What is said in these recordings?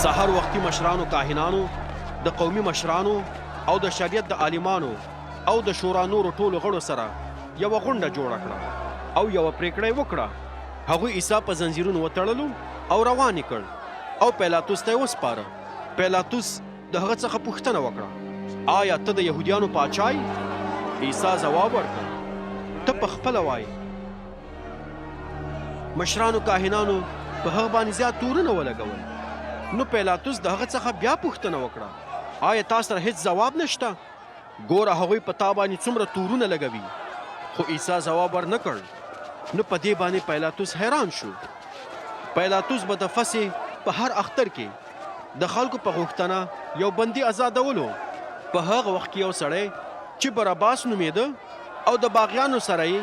سحر وختي مشرانو کاهنانو د قومي مشرانو او د شریعت د عالمانو او د شورا نورو ټولو غړو سره یوه غونډه جوړه کړه او یوه پریکړه یې وکړه. هغوی عیسی په زنځیرونو وتړلو او روان یې کړ او پیلاطس ته یې وسپاره. پیلاطس د هغه څخه پوښتنه وکړه، آیا ته د یهودیانو پاچا یې؟ عیسی ځواب ورکړ، ته پخپله وایې. مشرانو کاهنانو په هغه باندې زیات تورونه ولګول. نو پیلاطس د هغه څخه بیا پوښتنه وکړه، آیا تا سره هیڅ ځواب نشته؟ ګوره هغوی په تا باندې څومره تورونه لګوي. خو عیسی ځواب ورنه کړ. نو په دې باندې پیلاطس حیران شو. پیلاطس به د فسې په هر اختر کې د خلکو په غوښتنه یو بندي آزادولو. په هغه وخت کې یو سړی چې براباس نومېده او د باغیانو سره یې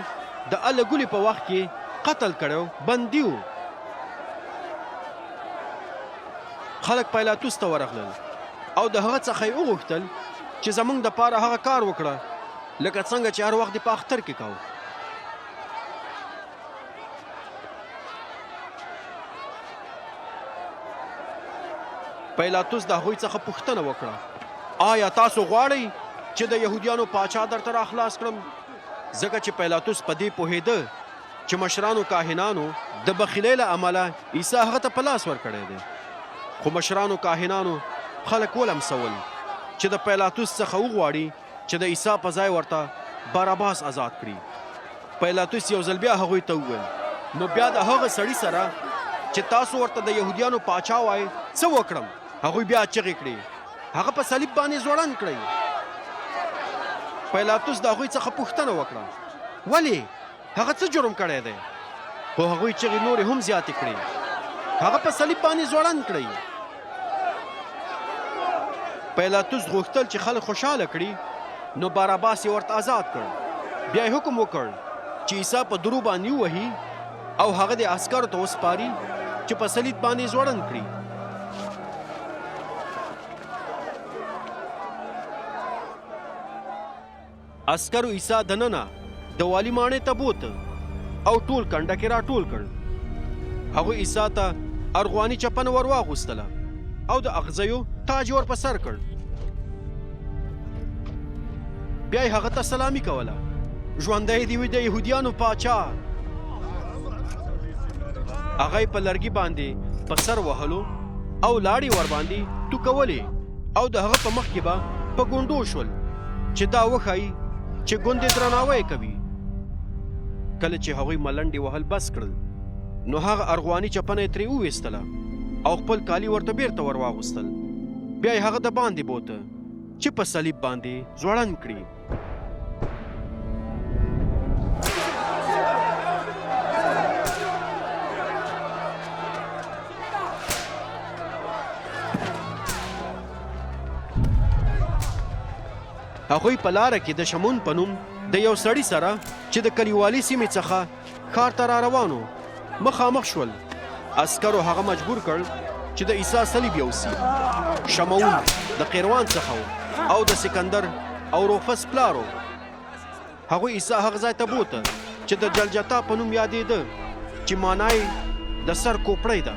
د الګولې په وخت کې قتل کړی بندي و. خلک پیلاطس ته ورغلل او د هغه څخه یې وغوښتل چې زموږ دپاره هغه کار وکړه لکه څنګه چې هر وخت یې په اختر کې کوو. پیلاطس د هغوی څخه پوښتنه وکړه، آیا تاسو غواړئ چې د یهودیانو پاچا درته راخلاص کړم؟ ځکه چې پیلاطس په دې پوهېده چې مشرانو کاهنانو د بخیلۍ له امله عیسی هغه ته په لاس ورکړی دی. خو مشرانو کاهنانو خلک ولمسول چې د پیلاطس څخه وغواړي چې د عیسی په ځای ورته باراباس آزاد کړي. پیلاطس یو ځل بیا هغوی ته وویل، نو بیا د هغه سړي سره چې تاسو ورته د یهودیانو پاچا وایئ څه وکړم؟ هغوی بیا چغې کړې، هغه په صلیب باندې ځوړند کړئ. پیلاطس د هغوی څخه پوښتنه وکړه، ولې؟ هغه څه جرم کړی دی؟ خو هغوی چغې نورې هم زیاتې کړې، هغه په صلیب باندې ځوړند کړئ. پیلاطس غوښتل چې خلک خوشحاله کړي، نو باراباس یې ورته آزاد کړ. بیا یې حکم وکړ چې عیسی په درو باندې ووهي او هغه د عسکرو ته وسپاري چې په صلیب باندې ځوړند کړي. عسکرو عیسی دننه د والي ماڼۍ ته بوته او ټول کنډه کې راټول کړ. هغوی عیسی ته ارغواني چپنه ور واغوستله او د اغزیو تاج ور په سر کړ. بیا یې هغه ته سلامي کوله، ژوندی دې وي د یهودیانو پاچا. هغه یې په لرګي باندې په سر وهلو او لاړې ور باندې توکولې او د هغه په مخ کې به په ګونډو شول چې دا وښایي چې ګوندې درناوی کوي. کله چې هغوی ملنډې وهل بس کړل، نو هغه ارغواني چپنه یې ترې وویستله او خپل کالي ورته بیرته ور واغوستل. بیا یې هغه د باندې بوته چې په صلیب باندې ځوړند کړي. هغوی په لاره کې د شمون په نوم د یو سړي سره چې د کلیوالي سیمې څخه ښار ته را روانو مخامخ شول. عسکرو هغه مجبور کړ چې د عیسی صلیب یوسي. شمعون د قیروان څخه او د سکندر او روفس پلارو. هغوی عیسی هغه ځای ته بوته چې د جلجتا په نوم یادېده چې معنی د سر کوپړۍ ده.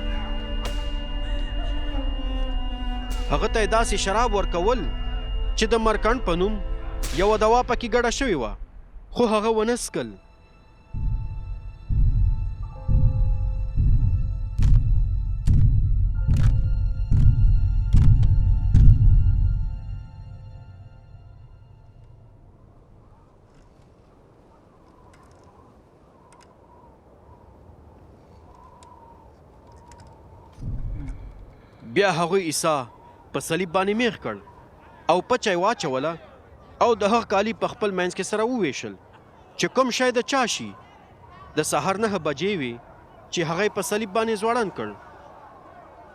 هغه ته یې داسې شراب ورکول چې د مرکڼ په نوم یوه دوا پکې ګډه شوې وه، خو هغه ونه څښل. بیا هغوی عیسی په صلیب باندې میخ کړ او پچه یې واچوله او د هغه کالي په خپل منځ کې سره وویشل چې کوم شی د چا شي. د سهار 9 بجې وې چې هغه یې په صلیب باندې ځوړند کړ.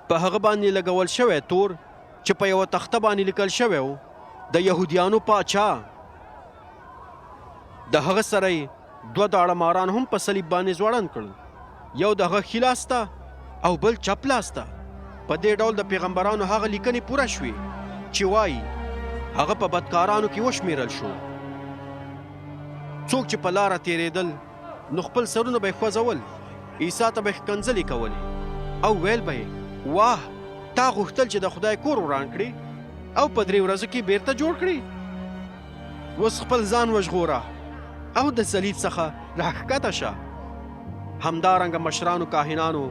په هغه باندې لګول شوی تور چې په یوه تخته باندې لیکل شوی و د یهودیانو پاچا. د هغه سره یې 2 داړه ماران هم په صلیب باندې ځوړند کړل، یو د هغه ښي لاس ته او بل چپ لاس ته. په دې ډول د پیغمبرانو هغه لیکنې پوره شوې چې وایي هغه په بدکارانو کې وشمیرل شو. څوک چې په لاره تیرېدل نو خپل سرونه به یې خوځول، عیسی ته به یې ښکنځلې کولې او ویل به یې، واه تا غوښتل چې د خدای کور وران کړي او په 3 ورځو کې بیرته جوړ کړي. اوس خپل ځان وژغوره او د صلیب څخه راښکته شه. همدارنګه مشرانو کاهنانو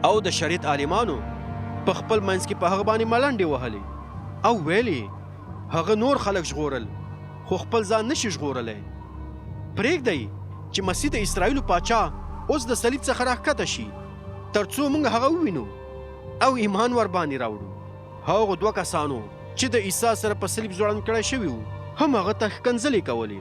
او د شریعت عالمانو په خپل منځ کې په هغه باندې ملنډې وهلې او ویلې هغه نور خلک ژغورل خو خپل ځان نشي ژغورلی. پرېږدئ چې مسیح د اسرائیلو پاچا اوس د صلیب څخه راښکته شي تر څو موږ هغه ووینو او ایمان ور باندې راوړو. هغو 2 کسانو چې د عیسی سره په صلیب ځوړند کړی شوي وو هم هغه ته ښکنځلې کولې